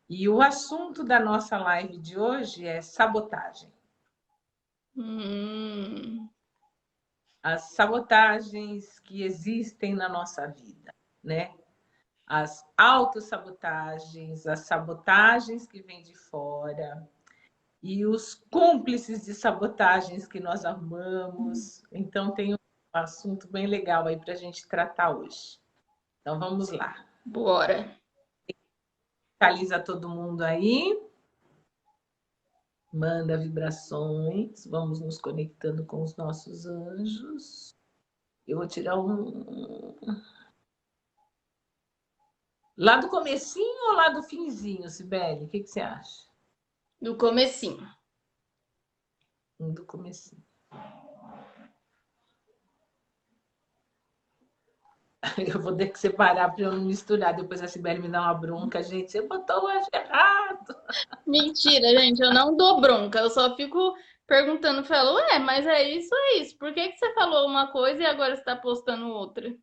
E o assunto da nossa live de hoje é sabotagem. Hum, As sabotagens que existem na nossa vida, né? As autossabotagens, as sabotagens que vêm de fora e os cúmplices de sabotagens que nós amamos. Então, tem um assunto bem legal aí para a gente tratar hoje. Então, vamos lá. bora. Localiza todo mundo aí. Manda vibrações. Vamos nos conectando com os nossos anjos. Eu vou tirar um... Lá do comecinho ou lá do finzinho, Sibeli? O que você acha? Do comecinho. Do comecinho. Eu vou ter que separar para eu não misturar. Depois a Sibeli me dá uma bronca. Gente, você botou o anjo errado. Mentira, gente, eu não dou bronca, eu só fico perguntando pra ela, ué, mas é isso, é isso. Por que que você falou uma coisa e agora você tá postando outra?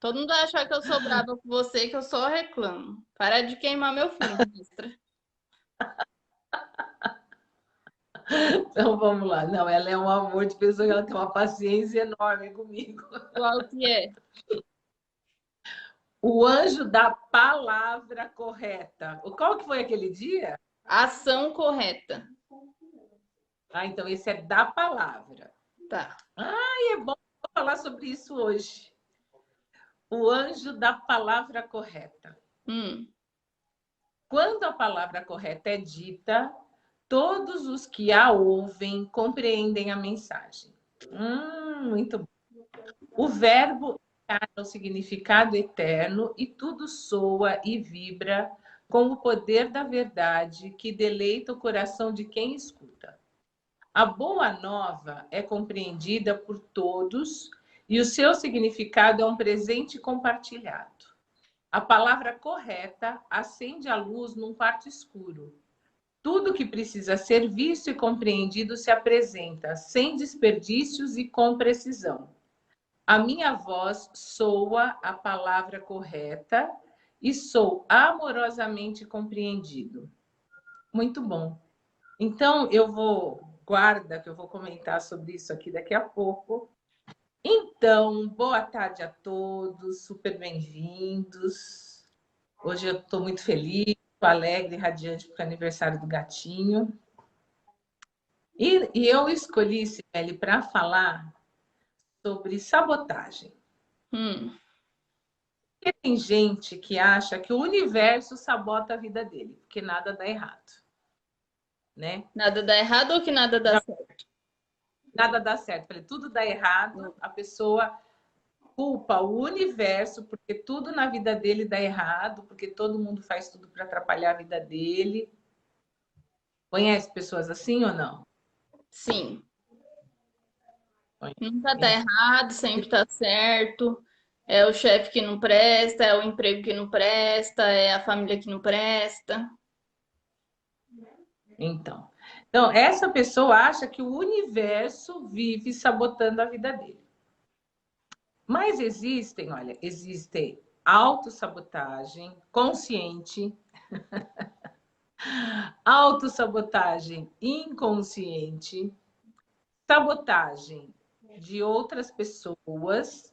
Todo mundo vai achar que eu sou brava com você, que eu só reclamo. Para de queimar meu filme, ministra. Então vamos lá. Não, ela é um amor de pessoa, ela tem uma paciência enorme comigo. Qual que é? O anjo da palavra correta. Qual que foi aquele dia? Ação correta. Ah, então esse é da palavra. Tá. E é bom falar sobre isso hoje. O anjo da palavra correta. Hum, Quando a palavra correta é dita, todos os que a ouvem compreendem a mensagem. Muito bom. O verbo encarna o significado eterno e tudo soa e vibra com o poder da verdade que deleita o coração de quem escuta. A boa nova é compreendida por todos e o seu significado é um presente compartilhado. A palavra correta acende a luz num quarto escuro. Tudo que precisa ser visto e compreendido se apresenta, sem desperdícios e com precisão. A minha voz soa a palavra correta e sou amorosamente compreendido. Muito bom. Então, guarda que eu vou comentar sobre isso aqui daqui a pouco. Então, boa tarde a todos, super bem-vindos. Hoje eu estou muito feliz, estou alegre, radiante para o aniversário do gatinho. E eu escolhi, Sibeli, para falar sobre sabotagem. hum. Porque tem gente que acha que o universo sabota a vida dele, porque nada dá errado, né? Nada dá errado ou que nada dá certo? Nada dá certo. Falei, tudo dá errado, a pessoa culpa o universo, porque tudo na vida dele dá errado, porque todo mundo faz tudo para atrapalhar a vida dele. Conhece pessoas assim ou não? Sim. Nunca tá Então, errado, sempre tá certo. É o chefe que não presta, é o emprego que não presta, é a família que não presta. então, essa pessoa acha que o universo vive sabotando a vida dele. Mas existem autossabotagem consciente, autossabotagem inconsciente, sabotagem de outras pessoas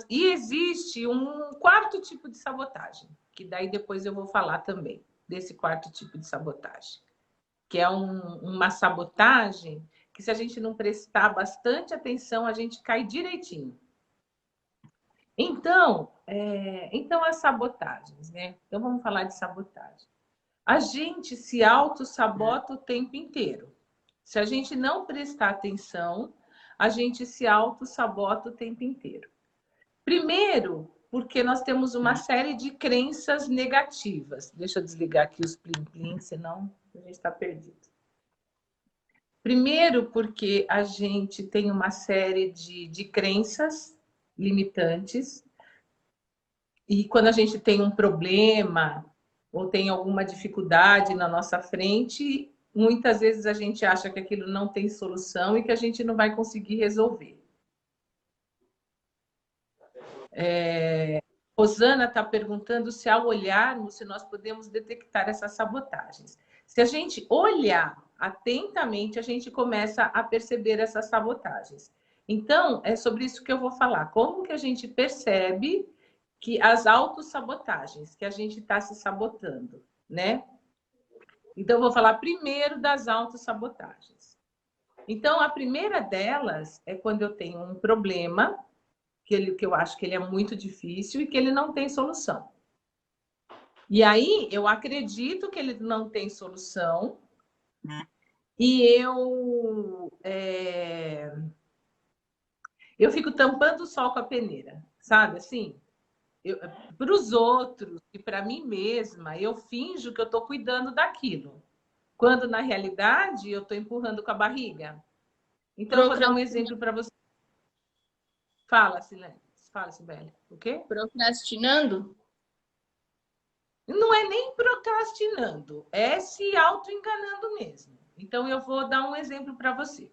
e existe um quarto tipo de sabotagem, que daí depois eu vou falar também desse quarto tipo de sabotagem, que é uma sabotagem que se a gente não prestar bastante atenção, a gente cai direitinho. Então as sabotagens, né? Então vamos falar de sabotagem. A gente se auto-sabota o tempo inteiro. Se a gente não prestar atenção, a gente se auto-sabota o tempo inteiro. Primeiro, porque nós temos uma série de crenças negativas. Deixa eu desligar aqui os plim-plim, senão a gente está perdido. Primeiro, porque a gente tem uma série de crenças limitantes. E quando a gente tem um problema ou tem alguma dificuldade na nossa frente, muitas vezes a gente acha que aquilo não tem solução e que a gente não vai conseguir resolver. Rosana está perguntando se ao olharmos, se nós podemos detectar essas sabotagens. Se a gente olhar atentamente, a gente começa a perceber essas sabotagens. Então, é sobre isso que eu vou falar. Como que a gente percebe que as autossabotagens, que a gente está se sabotando, né? Então, eu vou falar primeiro das autossabotagens. Então, a primeira delas é quando eu tenho um problema, que eu acho que ele é muito difícil e que ele não tem solução. E aí, eu acredito que ele não tem solução e eu fico tampando o sol com a peneira, sabe? Assim, para os outros e para mim mesma, eu finjo que eu estou cuidando daquilo, quando na realidade eu estou empurrando com a barriga. Então, eu vou dar um exemplo para você. Fala, Silene. Fala, Sibeli. O quê? Procrastinando? Não é nem procrastinando, é se auto-enganando mesmo. Então, eu vou dar um exemplo para você.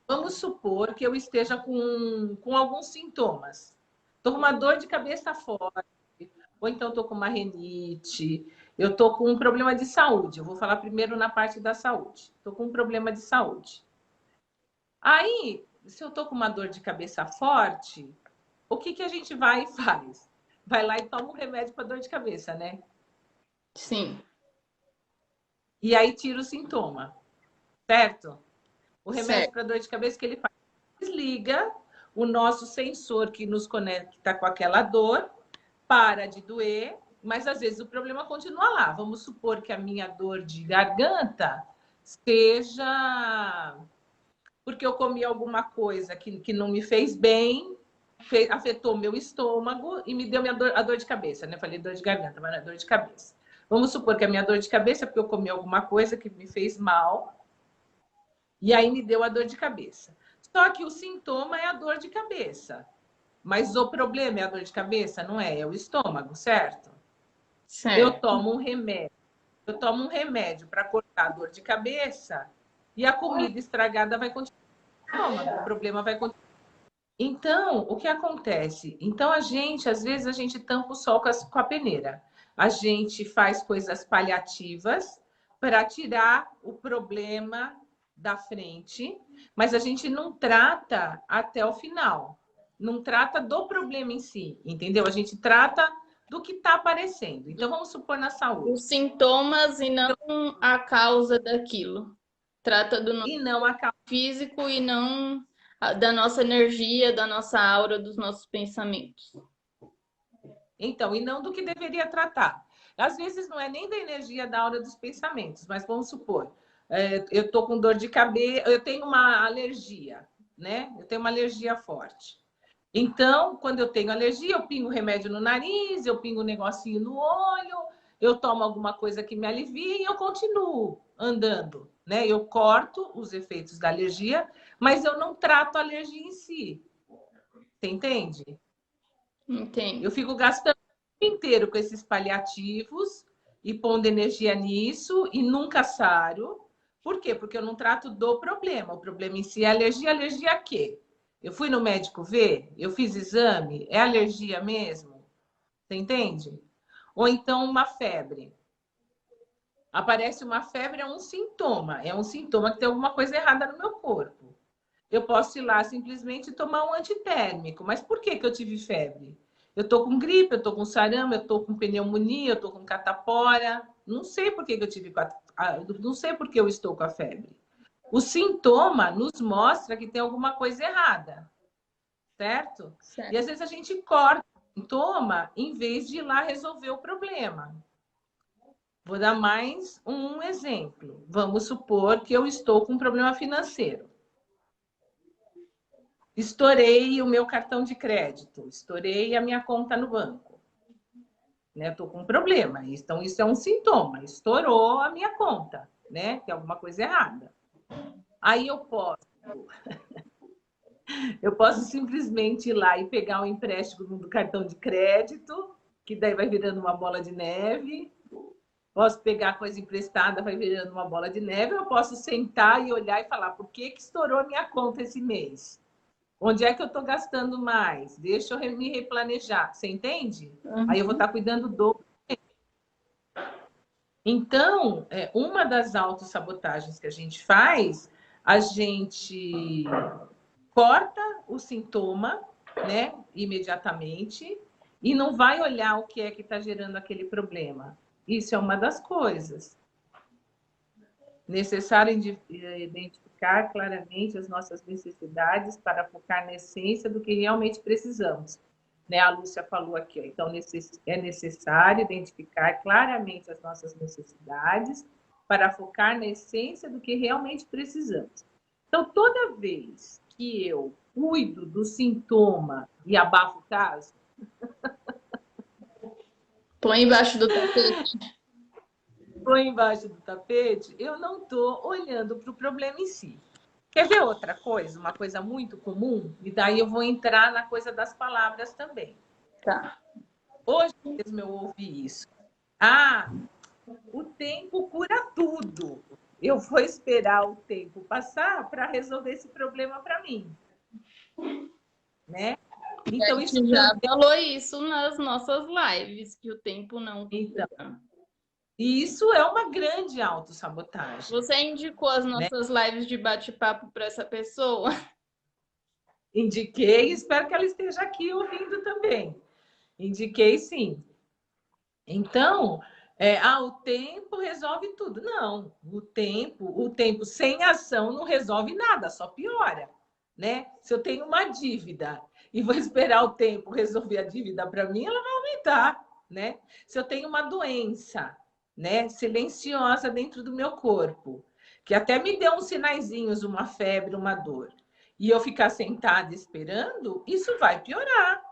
Vamos supor que eu esteja com alguns sintomas. Estou com uma dor de cabeça forte, ou então estou com uma renite, eu estou com um problema de saúde. Eu vou falar primeiro na parte da saúde. Estou com um problema de saúde. Aí, se eu estou com uma dor de cabeça forte, o que a gente vai e faz? Vai lá e toma um remédio para dor de cabeça, né? Sim. E aí tira o sintoma, certo? O remédio Certo. para dor de cabeça que ele faz, desliga o nosso sensor que nos conecta com aquela dor, para de doer, mas às vezes o problema continua lá. Vamos supor que a minha dor de garganta seja porque eu comi alguma coisa que não me fez bem, afetou meu estômago e me deu a dor de cabeça, né? Falei dor de garganta, mas não é dor de cabeça. Vamos supor que a minha dor de cabeça é porque eu comi alguma coisa que me fez mal e aí me deu a dor de cabeça. Só que o sintoma é a dor de cabeça. Mas o problema é a dor de cabeça, não é? É o estômago, certo? Certo. Eu tomo um remédio para cortar a dor de cabeça e a comida estragada vai continuar no estômago, o problema vai continuar. Então, o que acontece? Então, às vezes, a gente tampa o sol com a peneira. A gente faz coisas paliativas para tirar o problema da frente, mas a gente não trata até o final. Não trata do problema em si, entendeu? A gente trata do que está aparecendo. Então, vamos supor na saúde. Os sintomas e não a causa daquilo. Trata do nosso físico e não da nossa energia, da nossa aura, dos nossos pensamentos. Então, e não do que deveria tratar. Às vezes não é nem da energia da aura dos pensamentos, mas vamos supor, eu estou com dor de cabeça, eu tenho uma alergia, né? Eu tenho uma alergia forte. Então, quando eu tenho alergia, eu pingo remédio no nariz, eu pingo um negocinho no olho, eu tomo alguma coisa que me alivia e eu continuo andando, né? Eu corto os efeitos da alergia, mas eu não trato a alergia em si. Você entende? Entendo. Eu fico gastando o tempo inteiro com esses paliativos e pondo energia nisso e nunca saro. Por quê? Porque eu não trato do problema. O problema em si é alergia. Alergia a quê? Eu fui no médico ver, eu fiz exame, é alergia mesmo? Você entende? Ou então uma febre. Aparece uma febre, é um sintoma que tem alguma coisa errada no meu corpo. Eu posso ir lá simplesmente tomar um antitérmico. Mas por que eu tive febre? Eu estou com gripe, eu estou com sarampo, eu estou com pneumonia, eu estou com catapora. Não sei por que eu tive, não sei por que eu estou com a febre. O sintoma nos mostra que tem alguma coisa errada, certo? E às vezes a gente corta o sintoma em vez de ir lá resolver o problema. Vou dar mais um exemplo. Vamos supor que eu estou com um problema financeiro. Estourei o meu cartão de crédito, estourei a minha conta no banco. Né? Estou com um problema. Então, isso é um sintoma. Estourou a minha conta, né? Tem alguma coisa errada. Aí eu posso simplesmente ir lá e pegar um empréstimo do cartão de crédito, que daí vai virando uma bola de neve. Posso pegar coisa emprestada, vai virando uma bola de neve. Eu posso sentar e olhar e falar, por que estourou a minha conta esse mês? Onde é que eu estou gastando mais? Deixa eu me replanejar. Você entende? Aí eu vou estar cuidando do. Então, uma das autossabotagens que a gente faz, a gente corta o sintoma, né, imediatamente, e não vai olhar o que é que está gerando aquele problema. Isso é uma das coisas. Necessário identificar claramente as nossas necessidades para focar na essência do que realmente precisamos. Né? A Lúcia falou aqui, ó. Então é necessário identificar claramente as nossas necessidades para focar na essência do que realmente precisamos. Então, toda vez que eu cuido do sintoma e abafo o caso, Põe embaixo do tapete. põe embaixo do tapete, eu não estou olhando para o problema em si. Quer ver outra coisa? Uma coisa muito comum? E daí eu vou entrar na coisa das palavras também. Tá. Hoje mesmo eu ouvi isso. Ah, o tempo cura tudo. Eu vou esperar o tempo passar para resolver esse problema para mim. Né? Então, A isso gente já também... falou isso nas nossas lives, que o tempo não cura. Então, e isso é uma grande autossabotagem. Você indicou as né? nossas lives de bate-papo para essa pessoa? Indiquei, espero que ela esteja aqui ouvindo também. Indiquei sim. Então, o tempo resolve tudo. Não, o tempo sem ação não resolve nada, só piora. Né? Se eu tenho uma dívida e vou esperar o tempo resolver a dívida para mim, ela vai aumentar. Né? Se eu tenho uma doença, né, silenciosa dentro do meu corpo, que até me deu uns sinaizinhos, uma febre, uma dor, e eu ficar sentada esperando, isso vai piorar.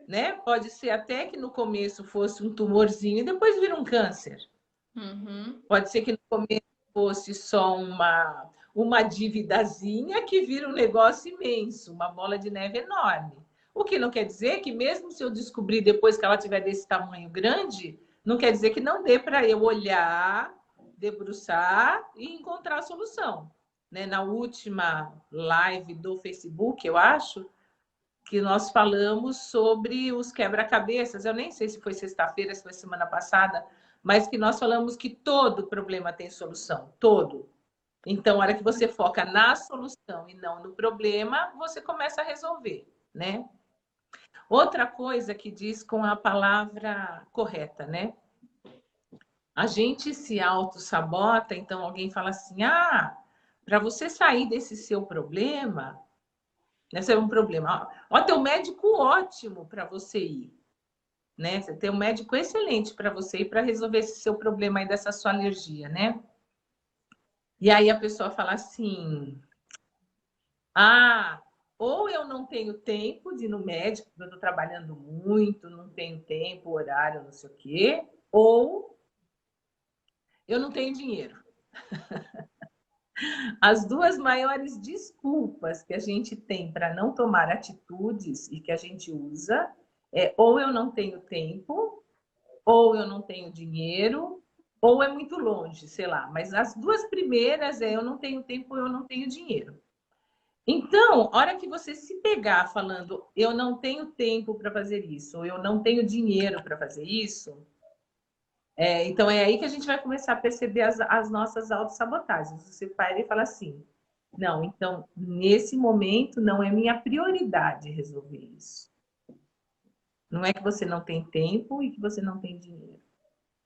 Né? Pode ser até que no começo fosse um tumorzinho e depois vira um câncer. Uhum. Pode ser que no começo fosse só uma dívidazinha que vira um negócio imenso, uma bola de neve enorme. O que não quer dizer que mesmo se eu descobrir depois que ela tiver desse tamanho grande, não quer dizer que não dê para eu olhar, debruçar e encontrar a solução. Né? Na última live do Facebook, eu acho, que nós falamos sobre os quebra-cabeças. Eu nem sei se foi sexta-feira, se foi semana passada, mas que nós falamos que todo problema tem solução, todo. Então, a hora que você foca na solução e não no problema, você começa a resolver, né? Outra coisa que diz com a palavra correta, né? A gente se auto-sabota, então alguém fala assim, para você sair desse seu problema, esse é um problema. Ó, tem um médico ótimo para você ir. Né? Você tem um médico excelente para você ir para resolver esse seu problema aí dessa sua alergia, né? E aí a pessoa fala assim: ou eu não tenho tempo de ir no médico, porque eu estou trabalhando muito, não tenho tempo, horário, não sei o quê, ou eu não tenho dinheiro. As duas maiores desculpas que a gente tem para não tomar atitudes e que a gente usa é ou eu não tenho tempo, ou eu não tenho dinheiro, ou é muito longe, sei lá. Mas as duas primeiras é eu não tenho tempo, ou eu não tenho dinheiro. Então, a hora que você se pegar falando eu não tenho tempo para fazer isso, ou eu não tenho dinheiro para fazer isso, então é aí que a gente vai começar a perceber as nossas autossabotagens. Você para e fala assim, não, então, nesse momento não é minha prioridade resolver isso. Não é que você não tem tempo e que você não tem dinheiro.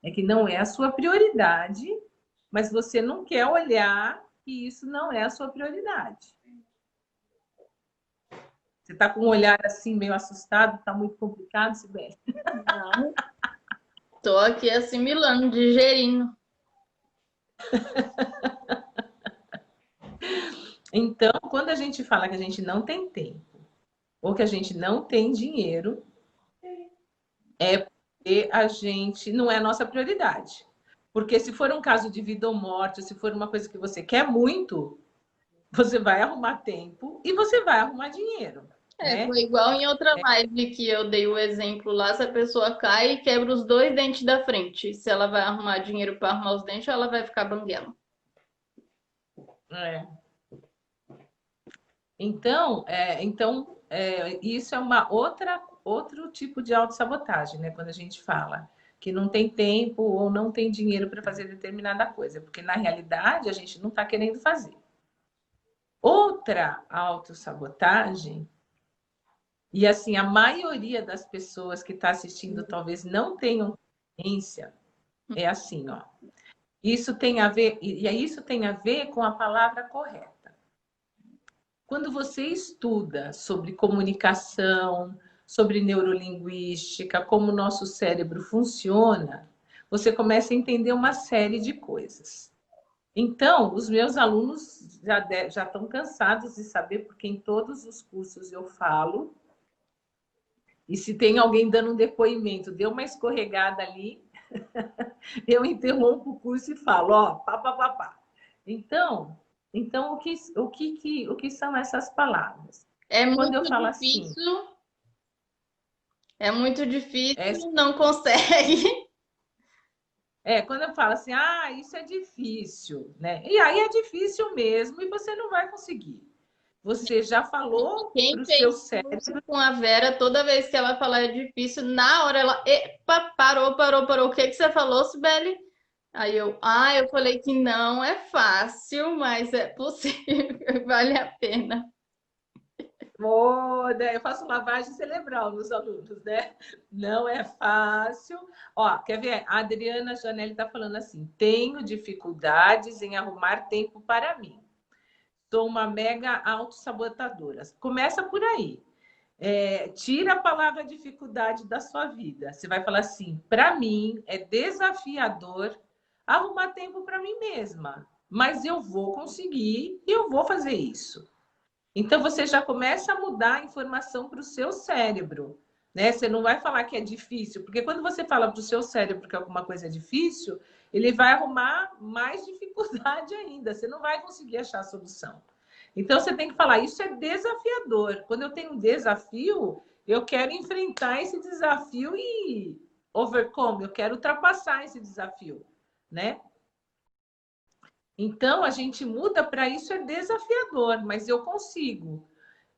É que não é a sua prioridade, mas você não quer olhar que isso não é a sua prioridade. Você está com um olhar assim, meio assustado, está muito complicado, Sibeli? Não. Tô aqui assimilando, digerindo. Então, quando a gente fala que a gente não tem tempo ou que a gente não tem dinheiro, é porque a gente não é a nossa prioridade. Porque se for um caso de vida ou morte, se for uma coisa que você quer muito, você vai arrumar tempo e você vai arrumar dinheiro. Né? Foi igual em outra live que eu dei o exemplo lá, se a pessoa cai e quebra os dois dentes da frente. Se ela vai arrumar dinheiro para arrumar os dentes, ou ela vai ficar banguela. É. Isso é uma outro tipo de autossabotagem, né? Quando a gente fala que não tem tempo ou não tem dinheiro para fazer determinada coisa, porque na realidade a gente não está querendo fazer. Outra autossabotagem, e assim, a maioria das pessoas que está assistindo talvez não tenham consciência, é assim, ó. Isso tem a ver, e isso tem a ver com a palavra correta. Quando você estuda sobre comunicação, sobre neurolinguística, como o nosso cérebro funciona, você começa a entender uma série de coisas. Então, os meus alunos já estão cansados de saber, porque em todos os cursos eu falo, e se tem alguém dando um depoimento, deu uma escorregada ali, eu interrompo o curso e falo, ó, pá, pá, pá, pá. Então o que são essas palavras? É Quando eu muito falo assim, difícil, é muito é, difícil, não consegue. quando eu falo assim, ah, isso é difícil, né? E aí é difícil mesmo e você não vai conseguir. Você já falou para Quem o seu fez cérebro. curso com a Vera, toda vez que ela falar é difícil, na hora ela, epa, parou. O que que você falou, Sibeli? Aí eu falei que não é fácil, mas é possível, vale a pena. Eu faço lavagem cerebral nos alunos, né? Não é fácil. Ó, quer ver? A Adriana Janelli está falando assim: tenho dificuldades em arrumar tempo para mim. Sou uma mega autossabotadora. Começa por aí. Tira a palavra dificuldade da sua vida. Você vai falar assim: para mim é desafiador arrumar tempo para mim mesma, mas eu vou conseguir e eu vou fazer isso. Então você já começa a mudar a informação para o seu cérebro, né? Você não vai falar que é difícil, porque quando você fala para o seu cérebro que alguma coisa é difícil, ele vai arrumar mais dificuldade ainda. Você não vai conseguir achar a solução. Então você tem que falar, isso é desafiador. Quando eu tenho um desafio, eu quero enfrentar esse desafio e overcome, eu quero ultrapassar esse desafio, né? Então a gente muda para isso é desafiador, mas eu consigo.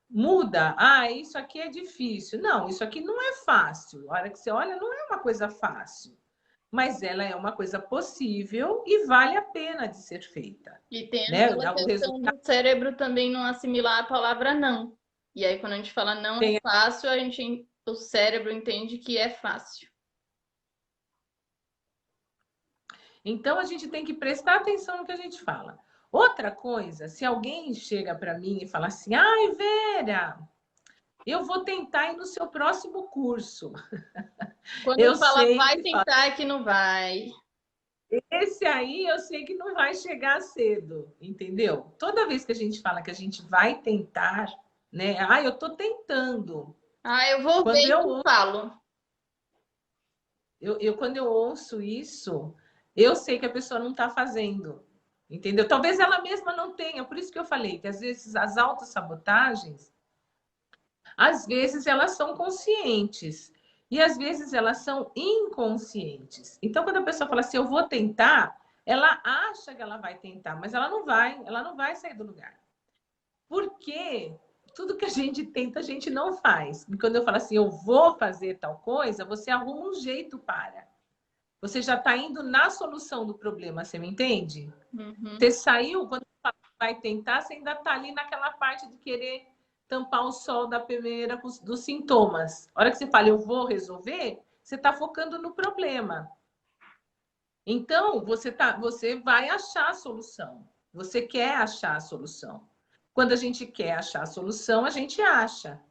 Muda, ah, isso aqui é difícil. Não, isso aqui não é fácil. A hora que você olha, não é uma coisa fácil, mas ela é uma coisa possível e vale a pena de ser feita, E tem né? aquela O questão resultado do cérebro também não assimilar a palavra não. E aí, quando a gente fala não é tem. fácil, o cérebro entende que é fácil. Então a gente tem que prestar atenção no que a gente fala. Outra coisa, se alguém chega para mim e fala assim: "Ai, Vera, eu vou tentar ir no seu próximo curso". Eu Quando fala sei vai que tentar, é que não vai. esse aí eu sei que não vai chegar cedo, entendeu? Toda vez que a gente fala que a gente vai tentar, né? Ah, eu tô tentando. Ah, eu vou ver Quando e te falo. quando eu ouço isso, eu sei que a pessoa não está fazendo, entendeu? Talvez ela mesma não tenha, por isso que eu falei que às vezes as autossabotagens, às vezes elas são conscientes e às vezes elas são inconscientes. Então, quando a pessoa fala assim, eu vou tentar, ela acha que ela vai tentar, mas ela não vai sair do lugar. Porque tudo que a gente tenta, a gente não faz. E quando eu falo assim, eu vou fazer tal coisa, você arruma um jeito para. Você já está indo na solução do problema, você me entende? Uhum. Você saiu, quando vai tentar, você ainda está ali naquela parte de querer tampar o sol da primeira dos sintomas. A hora que você fala, eu vou resolver, você está focando no problema. Então, você vai achar a solução. Você quer achar a solução. Quando a gente quer achar a solução, a gente acha,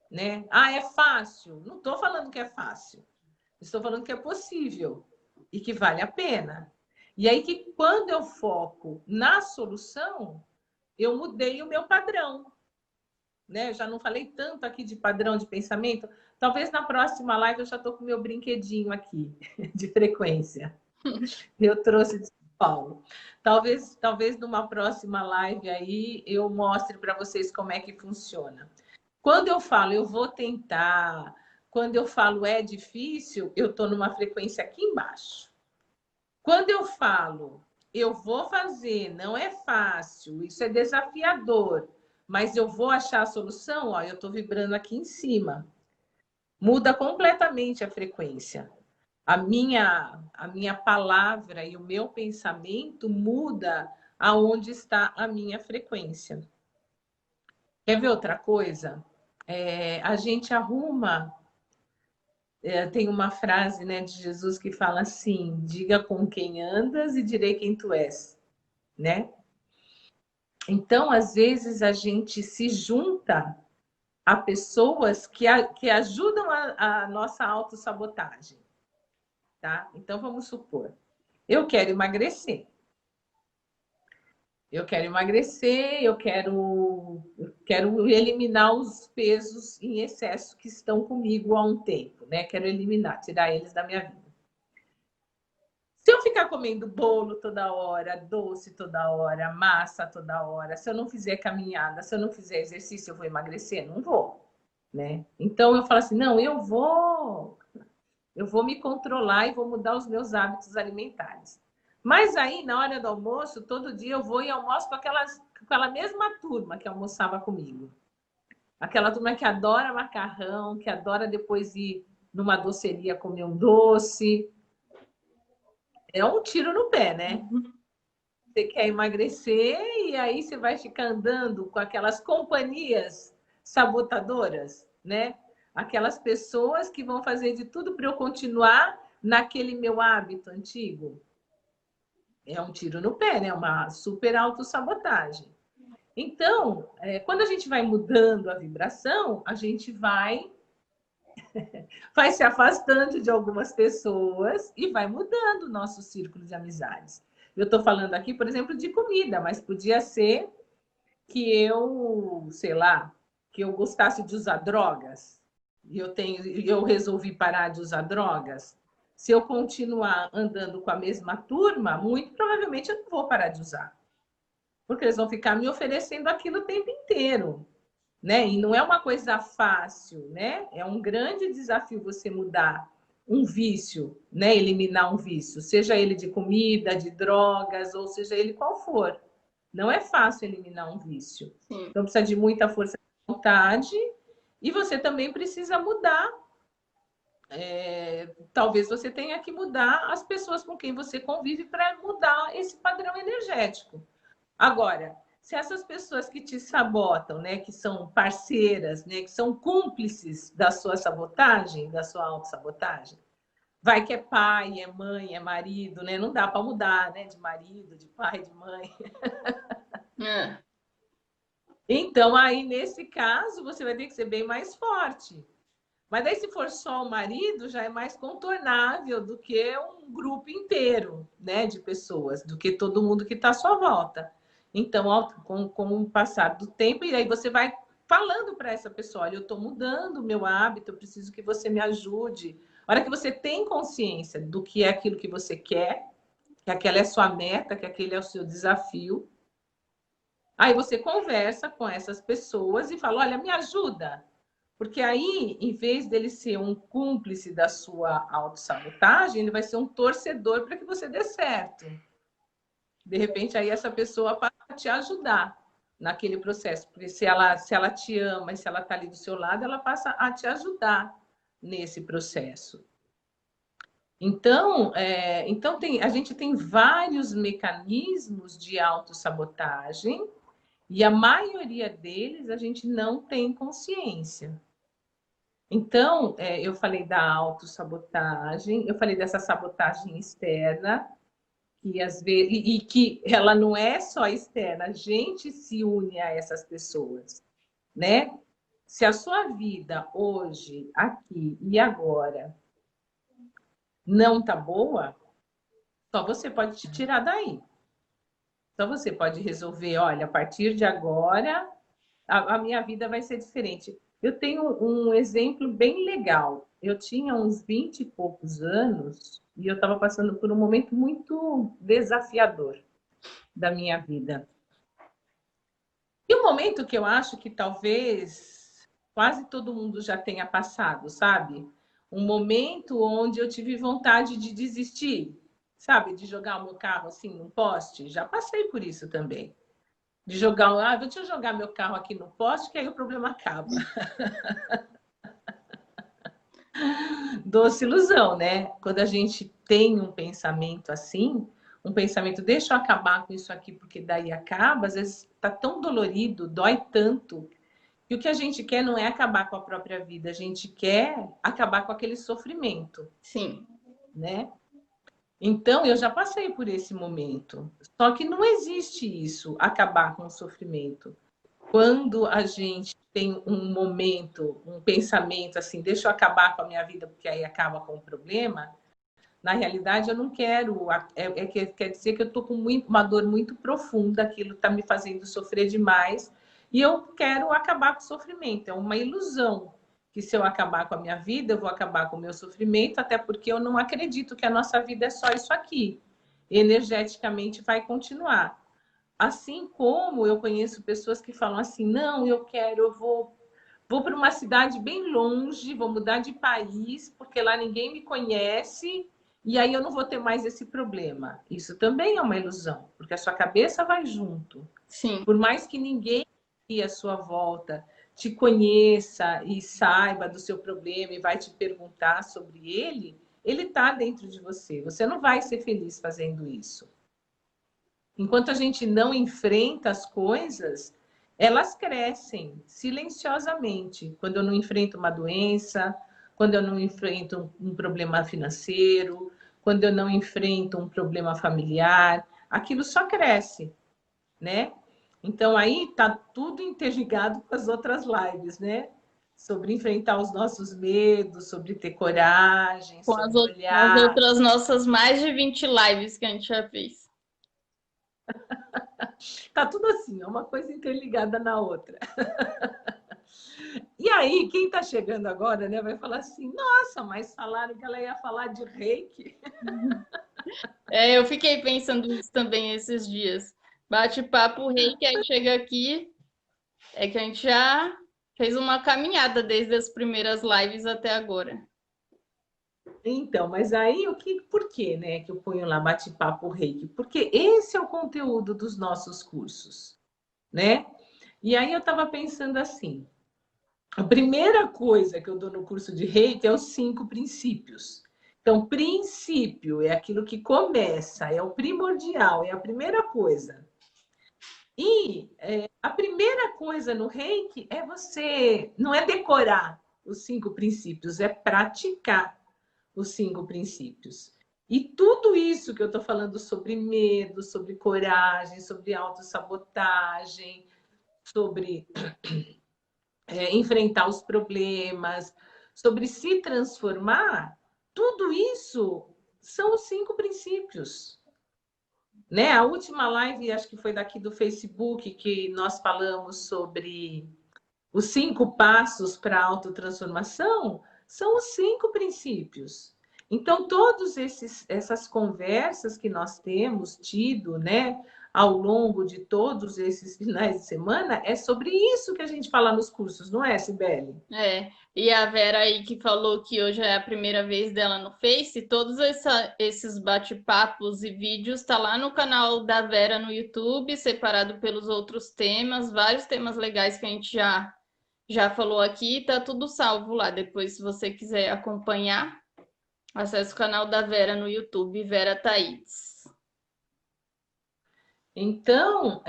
né? Ah, é fácil. Não estou falando que é fácil. Estou falando que é possível e que vale a pena. E aí que quando eu foco na solução, eu mudei o meu padrão, né? Eu já não falei tanto aqui de padrão de pensamento. Talvez na próxima live eu já estou com o meu brinquedinho aqui de frequência. Eu trouxe de São Paulo. Talvez numa próxima live aí eu mostre para vocês como é que funciona. Quando eu falo eu vou tentar, quando eu falo é difícil, eu estou numa frequência aqui embaixo. Quando eu falo eu vou fazer, não é fácil, isso é desafiador, mas eu vou achar a solução, ó, eu estou vibrando aqui em cima. Muda completamente a frequência. A minha palavra e o meu pensamento muda aonde está a minha frequência. Quer ver outra coisa? A gente arruma. Tem uma frase, né, de Jesus que fala assim: diga com quem andas e direi quem tu és, né? Então, às vezes, a gente se junta a pessoas que ajudam a nossa autossabotagem, tá? Então, vamos supor, eu quero emagrecer. Eu quero eliminar os pesos em excesso que estão comigo há um tempo, né? Quero eliminar, tirar eles da minha vida. Se eu ficar comendo bolo toda hora, doce toda hora, massa toda hora, se eu não fizer caminhada, se eu não fizer exercício, eu vou emagrecer? Não vou, né? Então eu falo assim, não, eu vou me controlar e vou mudar os meus hábitos alimentares. Mas aí, na hora do almoço, todo dia eu vou e almoço com aquela mesma turma que almoçava comigo. Aquela turma que adora macarrão, que adora depois ir numa doceria comer um doce. É um tiro no pé, né? Você quer emagrecer e aí você vai ficar andando com aquelas companhias sabotadoras, né? Aquelas pessoas que vão fazer de tudo para eu continuar naquele meu hábito antigo. É um tiro no pé, né? Uma super autossabotagem. Então, quando a gente vai mudando a vibração, a gente vai se afastando de algumas pessoas e vai mudando o nosso círculo de amizades. Eu estou falando aqui, por exemplo, de comida, mas podia ser que sei lá, que eu gostasse de usar drogas e eu resolvi parar de usar drogas. Se eu continuar andando com a mesma turma, muito provavelmente eu não vou parar de usar, porque eles vão ficar me oferecendo aquilo o tempo inteiro, né? E não é uma coisa fácil, né? É um grande desafio você mudar um vício, né? Eliminar um vício, seja ele de comida, de drogas, ou seja ele qual for. Não é fácil eliminar um vício. Sim. Então precisa de muita força de vontade e você também precisa mudar. Talvez você tenha que mudar as pessoas com quem você convive para mudar esse padrão energético. Agora, se essas pessoas que te sabotam, né, que são parceiras, né, que são cúmplices da sua sabotagem, da sua autossabotagem, vai que é pai, é mãe, é marido, né? Não dá para mudar, né, de marido, de pai, de mãe. É. Então, aí, nesse caso, você vai ter que ser bem mais forte. Mas daí, se for só o marido, já é mais contornável do que um grupo inteiro, né, de pessoas, do que todo mundo que está à sua volta. Então, com o passar do tempo, e aí você vai falando para essa pessoa, olha, eu estou mudando o meu hábito, eu preciso que você me ajude. A hora que você tem consciência do que é aquilo que você quer, que aquela é a sua meta, que aquele é o seu desafio, aí você conversa com essas pessoas e fala, olha, me ajuda. Porque aí, em vez dele ser um cúmplice da sua autossabotagem, ele vai ser um torcedor para que você dê certo. De repente, aí essa pessoa passa a te ajudar naquele processo. Porque se ela te ama e se ela está ali do seu lado, ela passa a te ajudar nesse processo. Então, a gente tem vários mecanismos de autossabotagem e a maioria deles a gente não tem consciência. Então, eu falei da autossabotagem, eu falei dessa sabotagem externa, que às vezes, e que ela não é só externa, a gente se une a essas pessoas, né? Se a sua vida hoje, aqui e agora, não tá boa, só você pode te tirar daí. Só você pode resolver, olha, a partir de agora, a minha vida vai ser diferente. Eu tenho um exemplo bem legal. Eu tinha uns 20 e poucos anos e eu estava passando por um momento muito desafiador da minha vida. E um momento que eu acho que talvez quase todo mundo já tenha passado, sabe? Um momento onde eu tive vontade de desistir, sabe? De jogar o meu carro assim num poste. Já passei por isso também. De jogar, deixa eu jogar meu carro aqui no poste, que aí o problema acaba. Doce ilusão, né? Quando a gente tem um pensamento assim, um pensamento, deixa eu acabar com isso aqui, porque daí acaba, às vezes tá tão dolorido, dói tanto, e o que a gente quer não é acabar com a própria vida, a gente quer acabar com aquele sofrimento. Sim. Né? Então, eu já passei por esse momento. Só que não existe isso, acabar com o sofrimento. Quando a gente tem um momento, um pensamento assim, deixa eu acabar com a minha vida, porque aí acaba com o problema, na realidade eu não quero. Quer dizer que eu estou com uma dor muito profunda, aquilo está me fazendo sofrer demais, e eu quero acabar com o sofrimento. É uma ilusão que se eu acabar com a minha vida, eu vou acabar com o meu sofrimento, até porque eu não acredito que a nossa vida é só isso aqui. Energeticamente vai continuar. Assim como eu conheço pessoas que falam assim, não, eu vou para uma cidade bem longe, vou mudar de país, porque lá ninguém me conhece, e aí eu não vou ter mais esse problema. Isso também é uma ilusão, porque a sua cabeça vai junto. Sim. Por mais que ninguém à sua volta te conheça e saiba do seu problema e vai te perguntar sobre ele está dentro de você. Você não vai ser feliz fazendo isso. Enquanto a gente não enfrenta as coisas, elas crescem silenciosamente. Quando eu não enfrento uma doença, quando eu não enfrento um problema financeiro, quando eu não enfrento um problema familiar, aquilo só cresce, né? Então aí tá tudo interligado com as outras lives, né? Sobre enfrentar os nossos medos, sobre ter coragem, Com as sobre olhar. outras nossas mais de 20 lives que a gente já fez. Tá tudo assim, é uma coisa interligada na outra. E aí, quem está chegando agora, né, vai falar assim: nossa, mas falaram que ela ia falar de reiki. Eu fiquei pensando isso também esses dias. Bate-papo reiki, aí chega aqui, é que a gente já fez uma caminhada desde as primeiras lives até agora. Então, mas aí por que, né, que eu ponho lá bate-papo reiki? Porque esse é o conteúdo dos nossos cursos, né? E aí eu estava pensando assim: a primeira coisa que eu dou no curso de reiki é os 5 princípios. Então, princípio é aquilo que começa, é o primordial, é a primeira coisa. E a primeira coisa no reiki é não é decorar os 5 princípios, é praticar os 5 princípios. E tudo isso que eu estou falando sobre medo, sobre coragem, sobre autossabotagem, sobre enfrentar os problemas, sobre se transformar, tudo isso são os 5 princípios. Né? A última live, acho que foi daqui do Facebook, que nós falamos sobre os 5 passos para a autotransformação, são os 5 princípios. Então, todas essas conversas que nós temos tido, né, ao longo de todos esses finais de semana, é sobre isso que a gente fala nos cursos, não é, Sibeli? E a Vera aí que falou que hoje é a primeira vez dela no Face, todos esses bate-papos e vídeos tá lá no canal da Vera no YouTube, separado pelos outros temas, vários temas legais que a gente já falou aqui, tá tudo salvo lá. Depois, se você quiser acompanhar, acesse o canal da Vera no YouTube, Vera Thaídes. Então,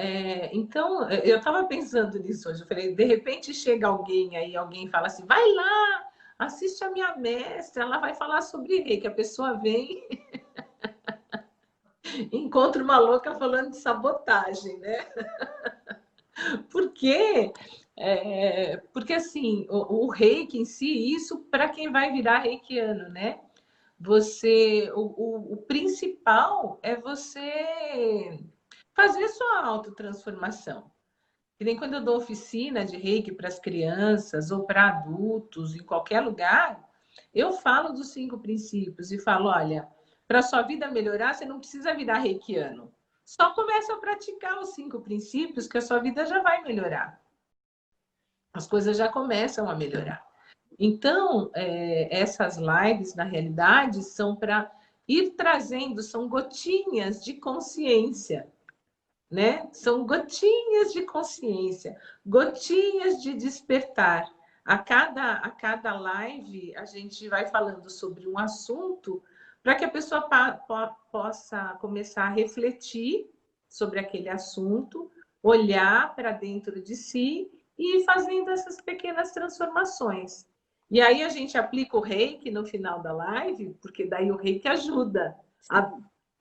eu estava pensando nisso hoje. Eu falei, de repente chega alguém aí, alguém fala assim, vai lá, assiste a minha mestra, ela vai falar sobre reiki. A pessoa vem, encontra uma louca falando de sabotagem, né? Por quê? Porque assim, o reiki em si, isso para quem vai virar reikiano, né? O principal é você fazer sua autotransformação. Que nem quando eu dou oficina de reiki para as crianças ou para adultos, em qualquer lugar, eu falo dos 5 princípios e falo: olha, para sua vida melhorar, você não precisa virar reikiano. Só começa a praticar os 5 princípios que a sua vida já vai melhorar. As coisas já começam a melhorar. Então, essas lives, na realidade, são para ir trazendo, são gotinhas de consciência né? São gotinhas de consciência, gotinhas de despertar. A cada live, a gente vai falando sobre um assunto para que a pessoa possa começar a refletir sobre aquele assunto, olhar para dentro de si e ir fazendo essas pequenas transformações. E aí a gente aplica o reiki no final da live, porque daí o reiki ajuda a,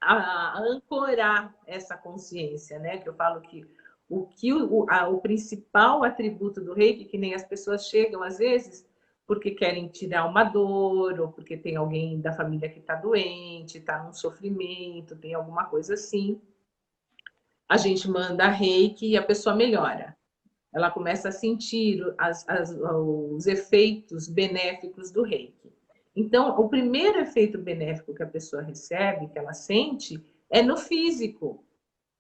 a ancorar essa consciência, né? Que eu falo que o principal atributo do reiki, que nem as pessoas chegam às vezes porque querem tirar uma dor, ou porque tem alguém da família que está doente, está num sofrimento, tem alguma coisa assim. A gente manda reiki e a pessoa melhora. Ela começa a sentir os efeitos benéficos do reiki. Então, o primeiro efeito benéfico que a pessoa recebe, que ela sente, é no físico.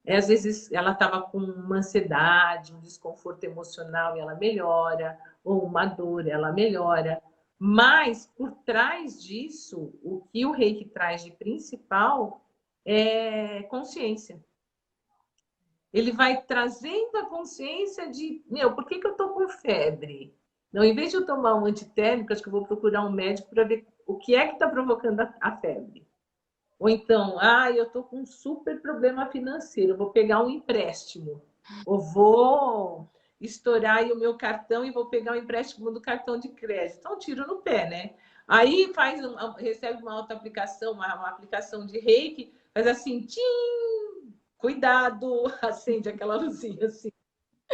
Às vezes ela estava com uma ansiedade, um desconforto emocional e ela melhora, ou uma dor, ela melhora. Mas por trás disso, o que o reiki traz de principal é consciência. Ele vai trazendo a consciência de, meu, por que eu estou com febre? Não, em vez de eu tomar um antitérmico, acho que eu vou procurar um médico para ver o que é que está provocando a febre. Ou então, eu estou com um super problema financeiro, vou pegar um empréstimo. Ou vou estourar aí o meu cartão e vou pegar um empréstimo do cartão de crédito. Então, tiro no pé, né? Aí recebe uma auto-aplicação, uma aplicação de reiki, faz assim, tchim, cuidado, acende aquela luzinha assim.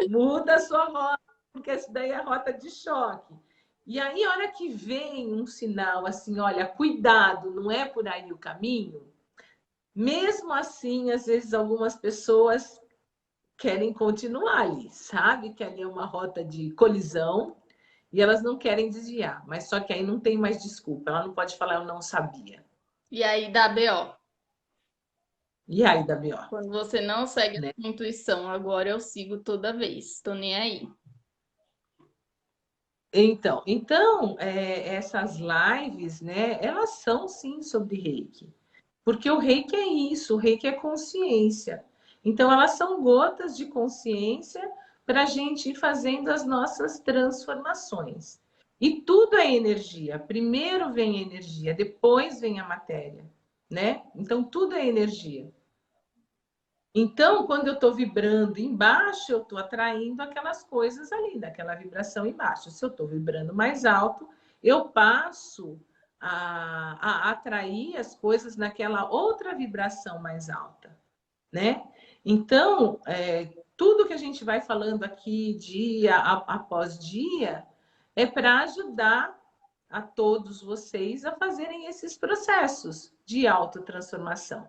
Muda a sua rota, porque essa daí é a rota de choque. E aí, a hora que vem um sinal assim, olha, cuidado, não é por aí o caminho, mesmo assim, às vezes algumas pessoas querem continuar ali, sabe? Que ali é uma rota de colisão e elas não querem desviar, mas só que aí não tem mais desculpa, ela não pode falar eu não sabia. E aí dá BO. E aí da BO, Quando você não segue a né? sua intuição, agora eu sigo toda vez. Tô nem aí. Então, essas lives, né, elas são sim sobre reiki. Porque o reiki é isso, o reiki é consciência. Então, elas são gotas de consciência para a gente ir fazendo as nossas transformações. E tudo é energia. Primeiro vem a energia, depois vem a matéria, né? Então, tudo é energia. Então, quando eu estou vibrando embaixo, eu estou atraindo aquelas coisas ali, daquela vibração embaixo. Se eu estou vibrando mais alto, eu passo a atrair as coisas naquela outra vibração mais alta, né? Então, tudo que a gente vai falando aqui dia após dia é para ajudar a todos vocês a fazerem esses processos de autotransformação,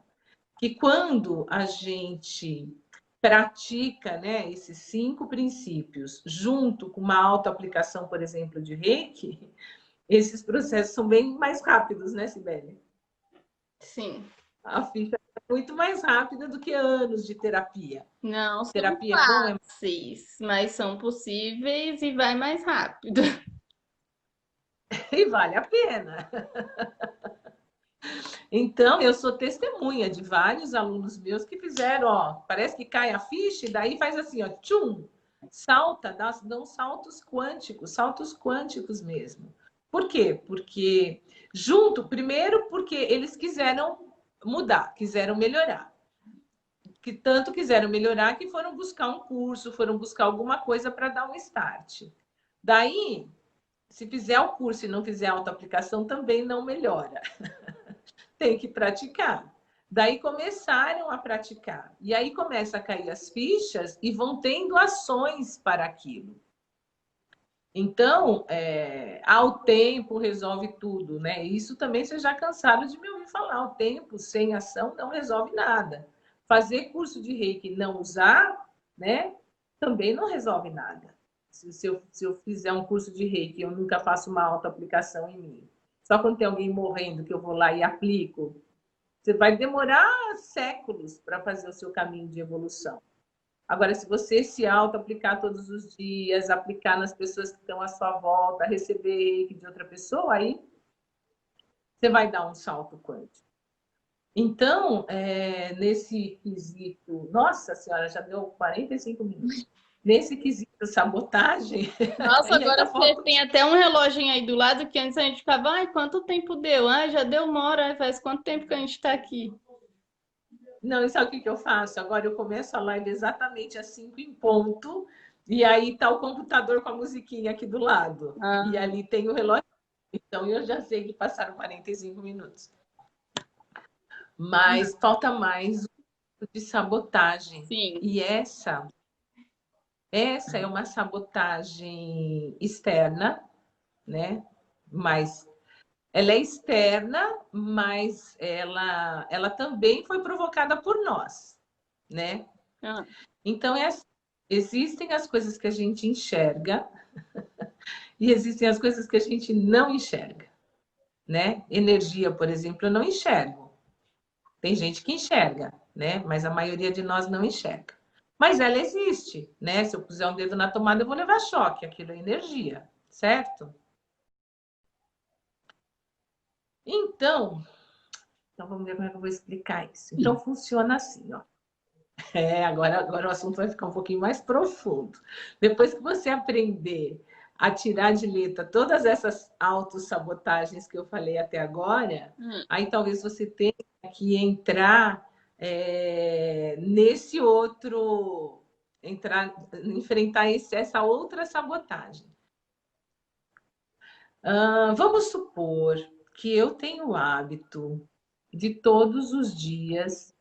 que quando a gente pratica, né, esses 5 princípios junto com uma autoaplicação, por exemplo, de reiki, esses processos são bem mais rápidos, né, Sibeli? Sim. A ficha é muito mais rápida do que anos de terapia. Não são Terapia é bom, fáceis, mas são possíveis e vai mais rápido. e vale a pena. Então, eu sou testemunha de vários alunos meus que fizeram, ó, parece que cai a ficha e daí faz assim, ó, tchum, salta, dão saltos quânticos mesmo. Por quê? Porque primeiro porque eles quiseram mudar, quiseram melhorar. Que tanto quiseram melhorar que foram buscar um curso, foram buscar alguma coisa para dar um start. Daí, se fizer o curso e não fizer autoaplicação, também não melhora. Tem que praticar. Daí começaram a praticar. E aí começa a cair as fichas e vão tendo ações para aquilo. Então, ao tempo resolve tudo, né? Isso também vocês já cansaram de me ouvir falar. O tempo sem ação não resolve nada. Fazer curso de reiki e não usar, né? Também não resolve nada. Se eu fizer um curso de reiki, eu nunca faço uma autoaplicação em mim. Só quando tem alguém morrendo que eu vou lá e aplico, você vai demorar séculos para fazer o seu caminho de evolução. Agora, se você se auto-aplicar todos os dias, aplicar nas pessoas que estão à sua volta, receber reiki de outra pessoa, aí você vai dar um salto quântico. Então, nesse quesito... Nossa Senhora, já deu 45 minutos. Nesse quesito sabotagem, Nossa, e agora ainda você falta... tem até um reloginho aí do lado que antes a gente ficava, ai, quanto tempo deu? Ai, já deu 1 hora, ai, faz quanto tempo que a gente tá aqui? Não, e sabe o que eu faço? Agora eu começo a live exatamente às 5 em ponto, e aí tá o computador com a musiquinha aqui do lado. E Ah, ali tem o relógio. Então eu já sei que passaram 45 minutos. Mas falta mais um tipo de sabotagem. sim. E essa é uma sabotagem externa, né? Mas ela é externa, mas ela também foi provocada por nós, né? Ah, Então, existem as coisas que a gente enxerga e existem as coisas que a gente não enxerga, né? Energia, por exemplo, eu não enxergo. Tem gente que enxerga, né? Mas a maioria de nós não enxerga. Mas ela existe, né? Se eu puser um dedo na tomada, eu vou levar choque. Aquilo é energia, certo? Então vamos ver como é que eu vou explicar isso. Então, funciona assim, ó. Agora o assunto vai ficar um pouquinho mais profundo. Depois que você aprender a tirar de letra todas essas autossabotagens que eu falei até agora, hum. aí talvez você tenha que entrar nesse outro, enfrentar essa outra sabotagem. Vamos supor que eu tenho o hábito de todos os dias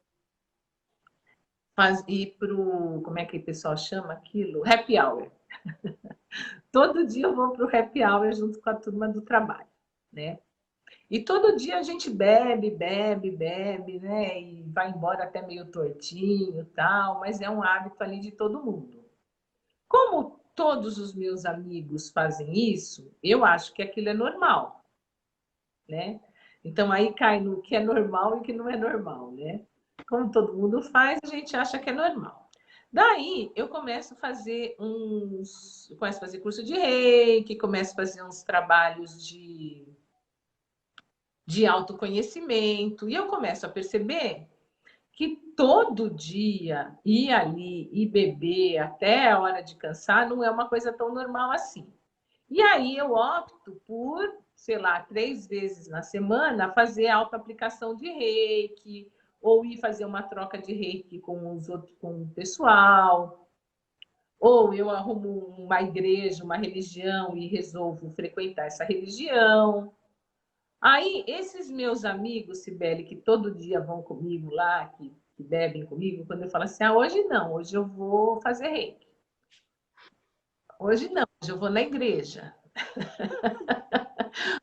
ir para o, como é que o pessoal chama aquilo? Happy hour. Todo dia eu vou para o happy hour junto com a turma do trabalho, né? E todo dia a gente bebe, bebe, bebe, né? E vai embora até meio tortinho e tal, mas é um hábito ali de todo mundo. Como todos os meus amigos fazem isso, eu acho que aquilo é normal, né? Então aí cai no que é normal e o que não é normal, né? Como todo mundo faz, a gente acha que é normal. Daí eu começo a fazer começo a fazer curso de reiki, começo a fazer uns trabalhos de autoconhecimento, e eu começo a perceber que todo dia ir ali e beber até a hora de cansar não é uma coisa tão normal assim. E aí eu opto por, sei lá, 3 vezes na semana fazer autoaplicação de reiki, ou ir fazer uma troca de reiki com os outros, com o pessoal, ou eu arrumo uma igreja, uma religião e resolvo frequentar essa religião. Aí, esses meus amigos, Cibele, que todo dia vão comigo lá, que bebem comigo, quando eu falo assim, hoje não, hoje eu vou fazer reiki. Hoje não, hoje eu vou na igreja.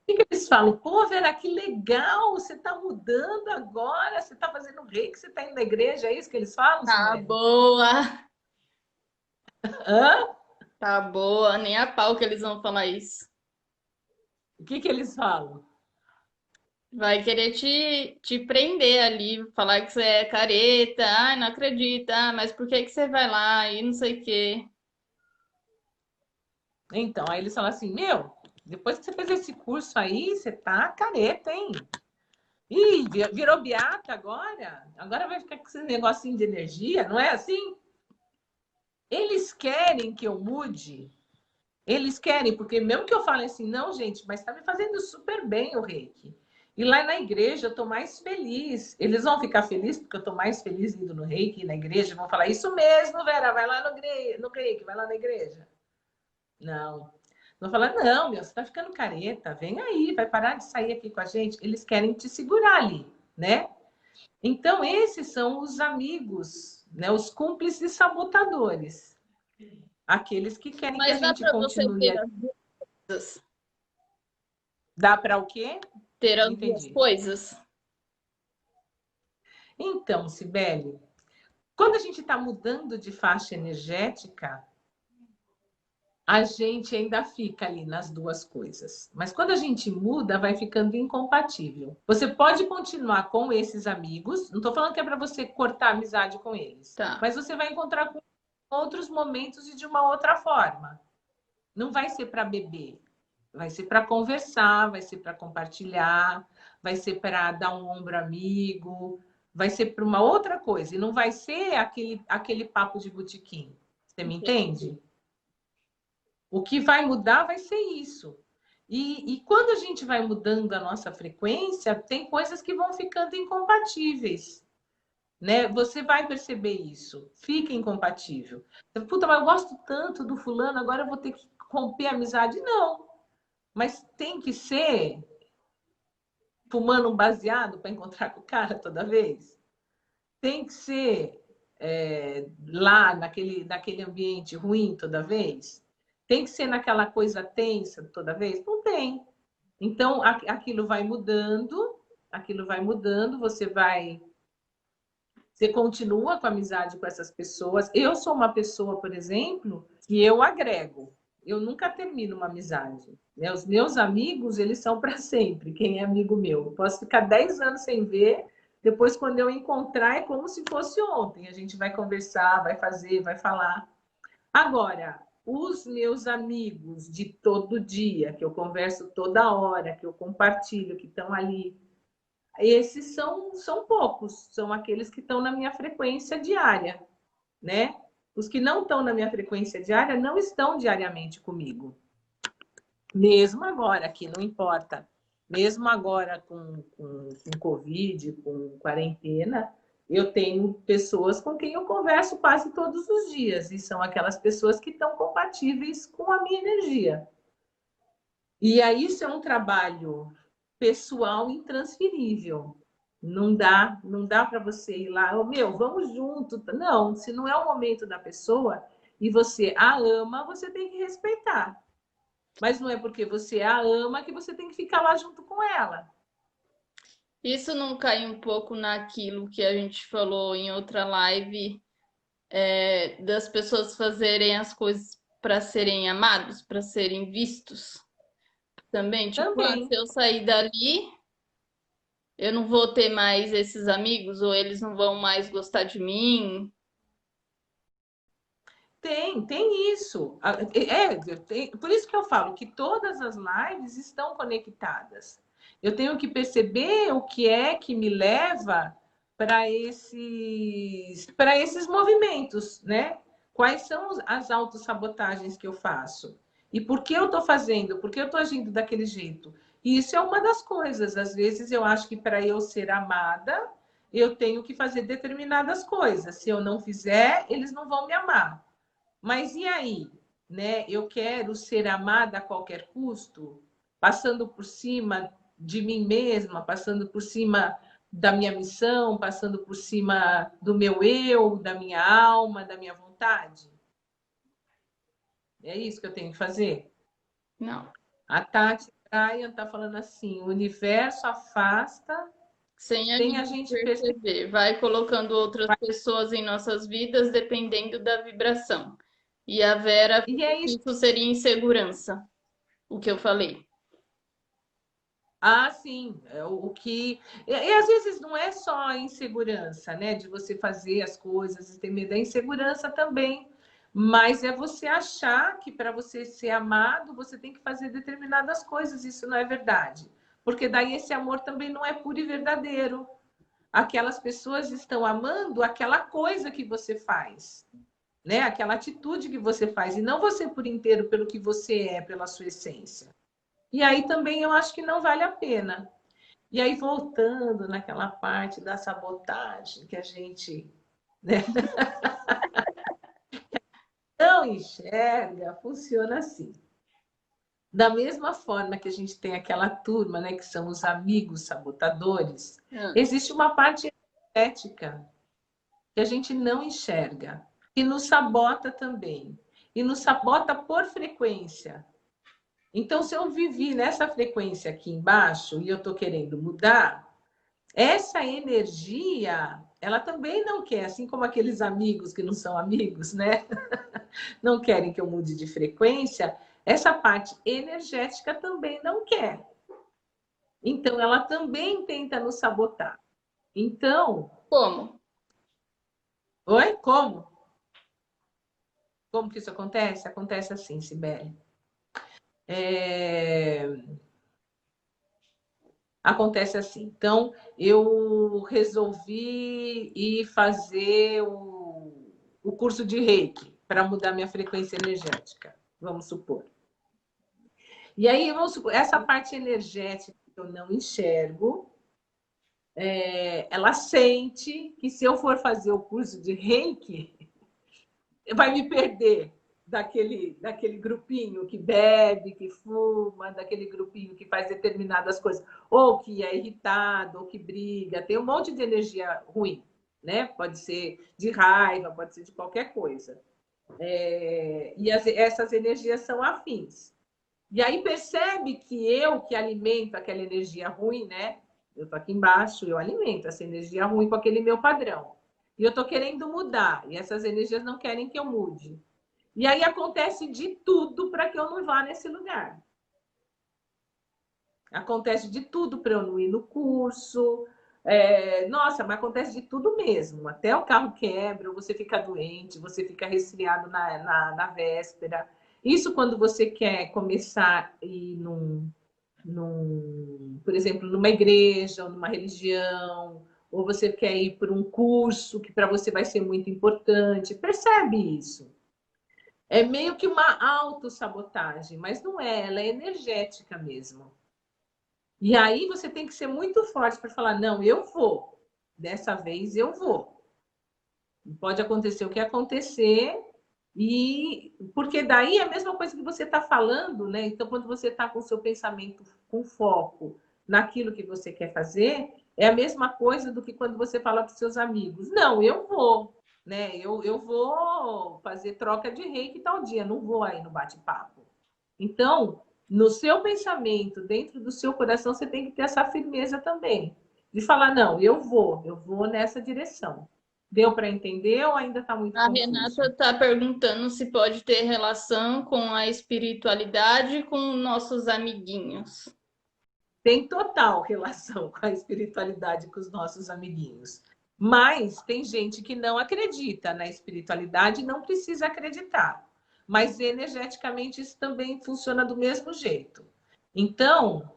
O que eles falam? Pô, Vera, que legal, você está mudando agora, você está fazendo reiki, você está indo na igreja, é isso que eles falam, Tá Sibeli? boa, Hã? tá boa, nem a pau que eles vão falar isso. O que eles falam? Vai querer te prender ali, falar que você é careta, ai, não acredita, mas por que que você vai lá e não sei o quê. Então, aí eles falam assim, meu, depois que você fez esse curso aí, você tá careta, hein? Ih, virou beata agora? Agora vai ficar com esse negocinho de energia, não é assim? Eles querem que eu mude. Eles querem, porque mesmo que eu fale assim, não, gente, mas está me fazendo super bem o reiki. E lá na igreja eu estou mais feliz. Eles vão ficar felizes porque eu estou mais feliz indo no reiki, na igreja, vão falar, isso mesmo, Vera, vai lá no reiki, vai lá na igreja. Não. Vão falar, não, meu, você está ficando careta, vem aí, vai parar de sair aqui com a gente. Eles querem te segurar ali, né? Então, esses são os amigos, né? Os cúmplices sabotadores. Aqueles que querem que a Mas dá gente para você continue a... Dá para o quê? ter Não as duas entendi. coisas? Então, Cibele, quando a gente está mudando de faixa energética, a gente ainda fica ali nas duas coisas. Mas quando a gente muda, vai ficando incompatível. Você pode continuar com esses amigos, não estou falando que é para você cortar a amizade com eles, Tá. mas você vai encontrar com outros momentos e de uma outra forma. Não vai ser para beber, vai ser para conversar, vai ser para compartilhar, vai ser para dar um ombro amigo, vai ser para uma outra coisa. E não vai ser aquele papo de botequim. Você me entende? O que vai mudar vai ser isso. E quando a gente vai mudando a nossa frequência, tem coisas que vão ficando incompatíveis. Né? Você vai perceber isso. Fica incompatível. Puta, mas eu gosto tanto do fulano, agora eu vou ter que romper a amizade. Não. Mas tem que ser fumando um baseado para encontrar com o cara toda vez? Tem que ser lá naquele ambiente ruim toda vez? Tem que ser naquela coisa tensa toda vez? Não tem. Então, aquilo vai mudando, você continua com a amizade com essas pessoas. Eu sou uma pessoa, por exemplo, que eu agrego. Eu nunca termino uma amizade. Né? Os meus amigos, eles são para sempre. Quem é amigo meu? Eu posso ficar 10 anos sem ver. Depois, quando eu encontrar, é como se fosse ontem. A gente vai conversar, vai fazer, vai falar. Agora, os meus amigos de todo dia, que eu converso toda hora, que eu compartilho, que estão ali, esses são poucos, são aqueles que estão na minha frequência diária, né? Os que não estão na minha frequência diária não estão diariamente comigo. Mesmo agora, que não importa, mesmo agora com Covid, com quarentena, eu tenho pessoas com quem eu converso quase todos os dias, e são aquelas pessoas que estão compatíveis com a minha energia. E aí isso é um trabalho pessoal intransferível. Não dá para você ir lá, oh, meu, vamos junto. Não, se não é o momento da pessoa e você a ama, você tem que respeitar. Mas não é porque você a ama que você tem que ficar lá junto com ela. Isso não cai um pouco naquilo que a gente falou em outra live, das pessoas fazerem as coisas para serem amados, para serem vistos também? Tipo, se Também. eu sair dali, eu não vou ter mais esses amigos, ou eles não vão mais gostar de mim. Tem isso. Por isso que eu falo que todas as lives estão conectadas. Eu tenho que perceber o que é que me leva para esses movimentos, né? Quais são as autossabotagens que eu faço? E por que eu estou fazendo? Por que eu estou agindo daquele jeito? E isso é uma das coisas. Às vezes eu acho que para eu ser amada, eu tenho que fazer determinadas coisas. Se eu não fizer, eles não vão me amar. Mas e aí? Né? Eu quero ser amada a qualquer custo, passando por cima de mim mesma, passando por cima da minha missão, passando por cima do meu eu, da minha alma, da minha vontade? É isso que eu tenho que fazer? Não. A Tati Bryan está falando assim: o universo afasta Sem a sem a gente gente perceber. perceber, vai colocando outras pessoas em nossas vidas dependendo da vibração. E a Vera E falou é que isso. isso seria insegurança, o que eu falei. Ah, sim. O que. E às vezes não é só a insegurança, né? De você fazer as coisas e ter medo. É insegurança também. Mas é você achar que para você ser amado, você tem que fazer determinadas coisas. Isso não é verdade. Porque daí esse amor também não é puro e verdadeiro. Aquelas pessoas estão amando aquela coisa que você faz, né? Aquela atitude que você faz, e não você por inteiro pelo que você é, pela sua essência. E aí também eu acho que não vale a pena. E aí, voltando naquela parte da sabotagem que a gente, né, não enxerga, funciona assim. Da mesma forma que a gente tem aquela turma, né, que são os amigos sabotadores, Ah, existe uma parte ética que a gente não enxerga e nos sabota também. E nos sabota por frequência. Então, se eu vivi nessa frequência aqui embaixo e eu estou querendo mudar, essa energia, ela também não quer, assim como aqueles amigos que não são amigos, né? Não querem que eu mude de frequência, essa parte energética também não quer. Então, ela também tenta nos sabotar. Então, como? oi? Como? Como que isso acontece? Acontece assim, Sibeli. É... Acontece assim. Então, eu resolvi ir fazer o curso de Reiki para mudar minha frequência energética, vamos supor. E aí, vamos supor, essa parte energética que eu não enxergo, ela sente que se eu for fazer o curso de Reiki, vai me perder daquele grupinho que bebe, que fuma, daquele grupinho que faz determinadas coisas, ou que é irritado, ou que briga, tem um monte de energia ruim, né? Pode ser de raiva, pode ser de qualquer coisa. E essas energias são afins. E aí percebe que eu que alimento aquela energia ruim, né? Eu tô aqui embaixo, eu alimento essa energia ruim com aquele meu padrão. E eu tô querendo mudar, e essas energias não querem que eu mude. E aí acontece de tudo para que eu não vá nesse lugar. Acontece de tudo para eu não ir no curso. Nossa, mas acontece de tudo mesmo. Até o carro quebra, você fica doente, você fica resfriado na véspera. Isso quando você quer começar a ir por exemplo, numa igreja ou numa religião, ou você quer ir para um curso que para você vai ser muito importante. Percebe isso? É meio que uma autossabotagem, mas não é, ela é energética mesmo. E aí você tem que ser muito forte para falar: não, eu vou, dessa vez eu vou. Pode acontecer o que acontecer, e porque daí é a mesma coisa que você está falando, né? Então, quando você está com o seu pensamento com foco naquilo que você quer fazer, é a mesma coisa do que quando você fala para os seus amigos: não, eu vou, né? Eu vou fazer troca de reiki tal dia, não vou aí no bate-papo. Então, no seu pensamento, dentro do seu coração, você tem que ter essa firmeza também. De falar: não, eu vou nessa direção. Deu para entender ou ainda está muito A confuso? Renata está perguntando se pode ter relação com a espiritualidade e com nossos amiguinhos. Tem total relação com a espiritualidade com os nossos amiguinhos. Mas tem gente que não acredita na espiritualidade e não precisa acreditar. Mas energeticamente isso também funciona do mesmo jeito. Então,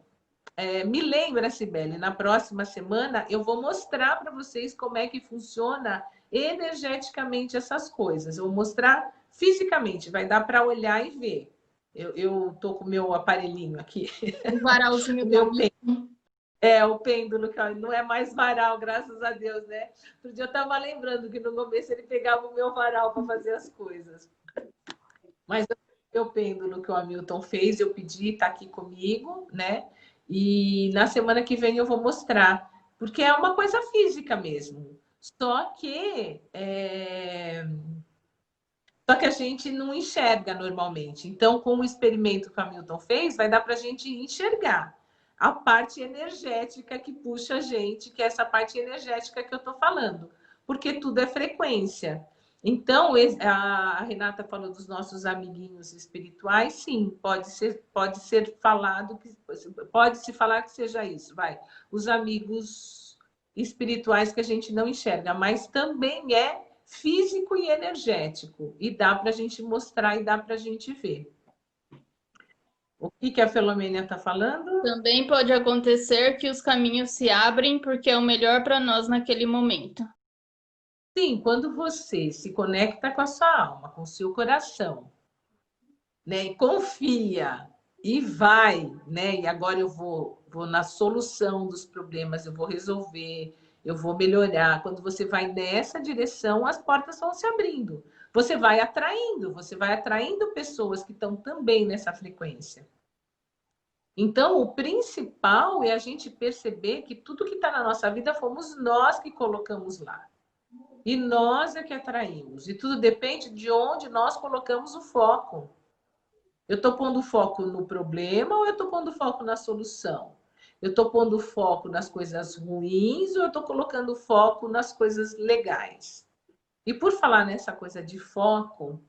me lembra, Cibele, na próxima semana eu vou mostrar para vocês como é que funciona energeticamente essas coisas. Eu vou mostrar fisicamente, vai dar para olhar e ver. Eu tô com o meu aparelhinho aqui, O varalzinho o do meu amigo. o pêndulo, que não é mais varal, graças a Deus, né? Outro dia eu estava lembrando que no começo ele pegava o meu varal para fazer as coisas. Mas o meu pêndulo que o Hamilton fez, eu pedi, está aqui comigo, né? E na semana que vem eu vou mostrar, porque é uma coisa física mesmo. Só que a gente não enxerga normalmente. Então, com o experimento que o Hamilton fez, vai dar para a gente enxergar a parte energética que puxa a gente, que é essa parte energética que eu estou falando, porque tudo é frequência. Então, a Renata falou dos nossos amiguinhos espirituais, sim, pode ser falado, pode se falar que seja isso, vai. Os amigos espirituais que a gente não enxerga, mas também é físico e energético. E dá para a gente mostrar e dá para a gente ver. O que a Filomênia está falando? Também pode acontecer que os caminhos se abrem porque é o melhor para nós naquele momento. Sim, quando você se conecta com a sua alma, com o seu coração, né, e confia e vai, né, e agora eu vou na solução dos problemas, eu vou resolver, eu vou melhorar. Quando você vai nessa direção, as portas vão se abrindo. Você vai atraindo pessoas que estão também nessa frequência. Então, o principal é a gente perceber que tudo que está na nossa vida fomos nós que colocamos lá. E nós é que atraímos. E tudo depende de onde nós colocamos o foco. Eu estou pondo foco no problema ou eu estou pondo foco na solução? Eu estou pondo foco nas coisas ruins ou eu estou colocando foco nas coisas legais? E por falar nessa coisa de foco,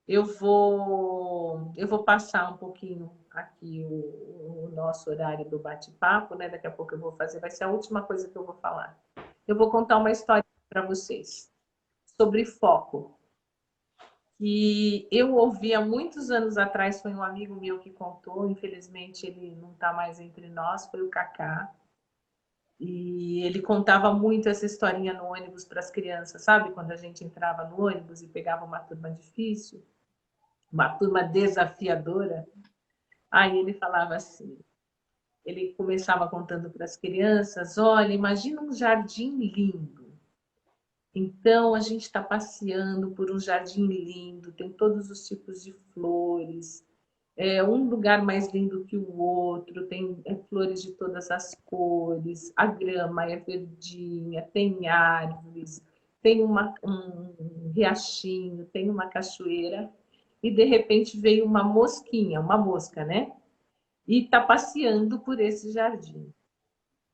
eu vou passar um pouquinho aqui o nosso horário do bate-papo, né? Daqui a pouco eu vou fazer, vai ser a última coisa que eu vou falar. Eu vou contar uma história para vocês sobre foco. que eu ouvi há muitos anos atrás, foi um amigo meu que contou, infelizmente ele não está mais entre nós, foi o Kaká. E ele contava muito essa historinha no ônibus para as crianças, sabe? Quando a gente entrava no ônibus e pegava uma turma difícil, uma turma desafiadora. Aí ele falava assim, ele começava contando para as crianças, olha, imagina um jardim lindo. Então a gente está passeando por um jardim lindo, tem todos os tipos de flores, é um lugar mais lindo que o outro, tem flores de todas as cores, a grama é verdinha, tem árvores, tem um riachinho, tem uma cachoeira, e de repente veio uma mosquinha, uma mosca, né? E está passeando por esse jardim.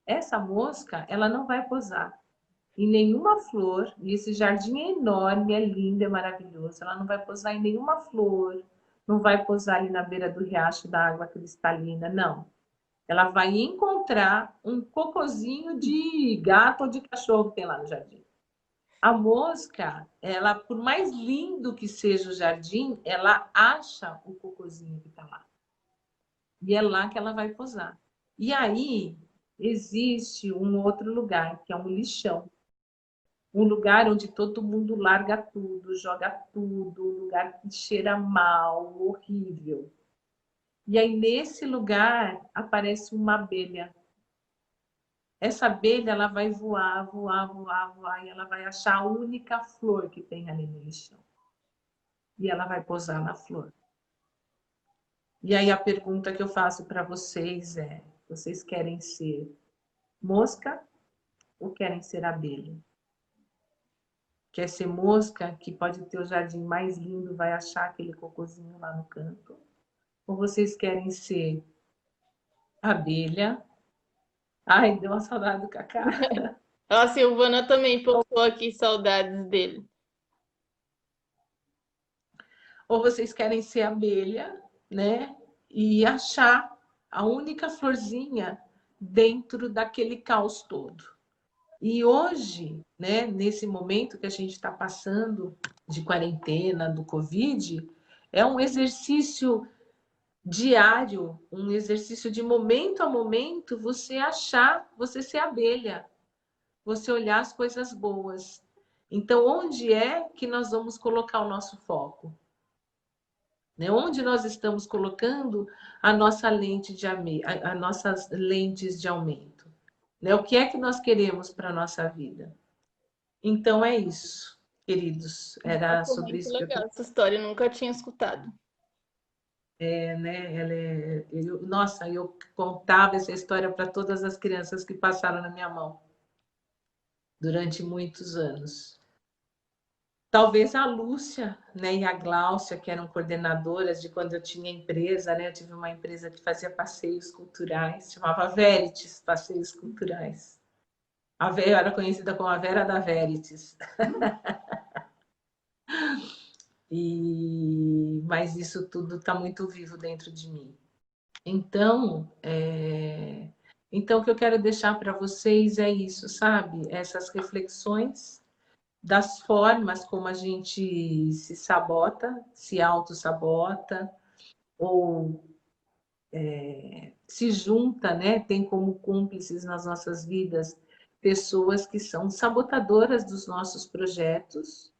Essa mosca, ela não vai posar em nenhuma flor, e esse jardim é enorme, é lindo, é maravilhoso. Ela não vai pousar em nenhuma flor, não vai pousar ali na beira do riacho da água cristalina, não. Ela vai encontrar um cocozinho de gato ou de cachorro que tem lá no jardim. A mosca, ela, por mais lindo que seja o jardim, ela acha o cocozinho que está lá. E é lá que ela vai pousar. E aí existe um outro lugar, que é um lixão. Um lugar onde todo mundo larga tudo, joga tudo, um lugar que cheira mal, horrível. E aí, nesse lugar, aparece uma abelha. Essa abelha, ela vai voar, voar, voar, voar, e ela vai achar a única flor que tem ali no lixão. E ela vai pousar na flor. E aí, a pergunta que eu faço para vocês é: vocês querem ser mosca ou querem ser abelha? Quer ser mosca, que pode ter o jardim mais lindo, vai achar aquele cocôzinho lá no canto? Ou vocês querem ser abelha? Ai, deu uma saudade do Cacá. A Silvana também postou aqui saudades dele. Ou vocês querem ser abelha, né? E achar a única florzinha dentro daquele caos todo. E hoje, né, nesse momento que a gente está passando de quarentena, do Covid, é um exercício diário, um exercício de momento a momento, você achar, você ser abelha, você olhar as coisas boas. Então, onde é que nós vamos colocar o nosso foco? Né? Onde nós estamos colocando a nossa lente de as nossas lentes de aumento? Né? O que é que nós queremos para a nossa vida? Então, é isso, queridos. Era Nossa, sobre muito isso que eu legal queria. essa história, eu nunca tinha escutado. Né? Nossa, eu contava essa história para todas as crianças que passaram na minha mão durante muitos anos. Talvez a Lúcia, né, e a Gláucia, que eram coordenadoras de quando eu tinha empresa, né? Eu tive uma empresa que fazia passeios culturais, chamava Veritas Passeios Culturais. Eu era conhecida como a Vera da Veritas. Mas isso tudo está muito vivo dentro de mim. Então, o que eu quero deixar para vocês é isso, sabe? Essas reflexões das formas como a gente se sabota, se auto-sabota, ou se junta, né? Tem como cúmplices nas nossas vidas pessoas que são sabotadoras dos nossos projetos.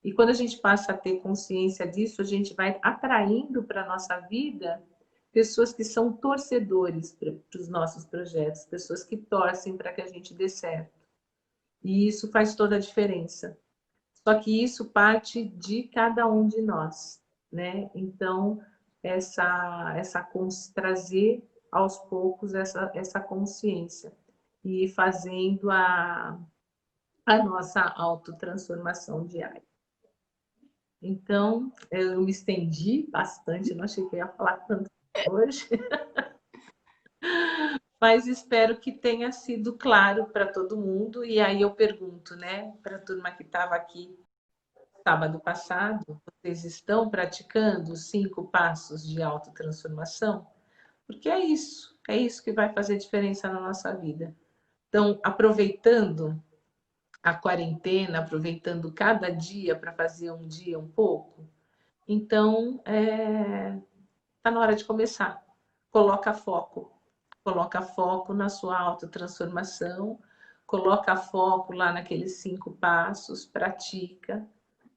E quando a gente passa a ter consciência disso, a gente vai atraindo para a nossa vida pessoas que são torcedores para os nossos projetos, pessoas que torcem para que a gente dê certo. E isso faz toda a diferença. Só que isso parte de cada um de nós, né? Então, trazer aos poucos essa consciência e fazendo a nossa autotransformação diária. Então, eu me estendi bastante, não achei que eu ia falar tanto hoje, mas espero que tenha sido claro para todo mundo. E aí eu pergunto, né, para a turma que estava aqui sábado passado, vocês estão praticando os 5 passos de autotransformação? Porque é isso que vai fazer diferença na nossa vida. Então, aproveitando a quarentena, aproveitando cada dia para fazer um dia um pouco, Então, tá na hora de começar. Coloca foco. Coloca foco na sua autotransformação. Coloca foco lá naqueles 5 passos. Pratica.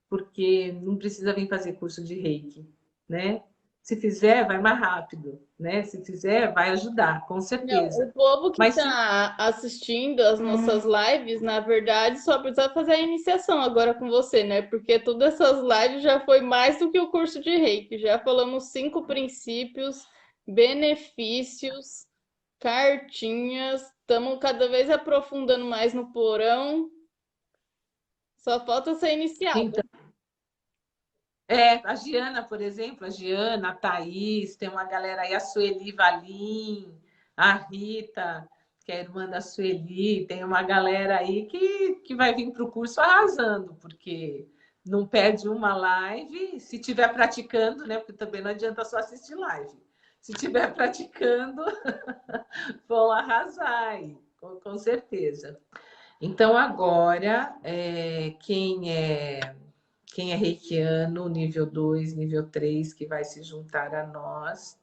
Porque não precisa vir fazer curso de Reiki, né? Se fizer, vai mais rápido, né? Se fizer, vai ajudar, com Não, certeza. o povo que Mas se está assistindo as nossas lives, na verdade, só precisa fazer a iniciação agora com você, né? Porque todas essas lives já foi mais do que o curso de Reiki. Já falamos 5 princípios, benefícios, cartinhas. Estamos cada vez aprofundando mais no porão. Só falta ser iniciada. então, a Giana, por exemplo, a Giana, a Thaís, tem uma galera aí, a Sueli Valim, a Rita, que é a irmã da Sueli, tem uma galera aí que vai vir para o curso arrasando, porque não perde uma live, se estiver praticando, né? Porque também não adianta só assistir live. Se estiver praticando, vão arrasar aí, com certeza. Então, agora, quem é reikiano, nível 2, nível 3, que vai se juntar a nós,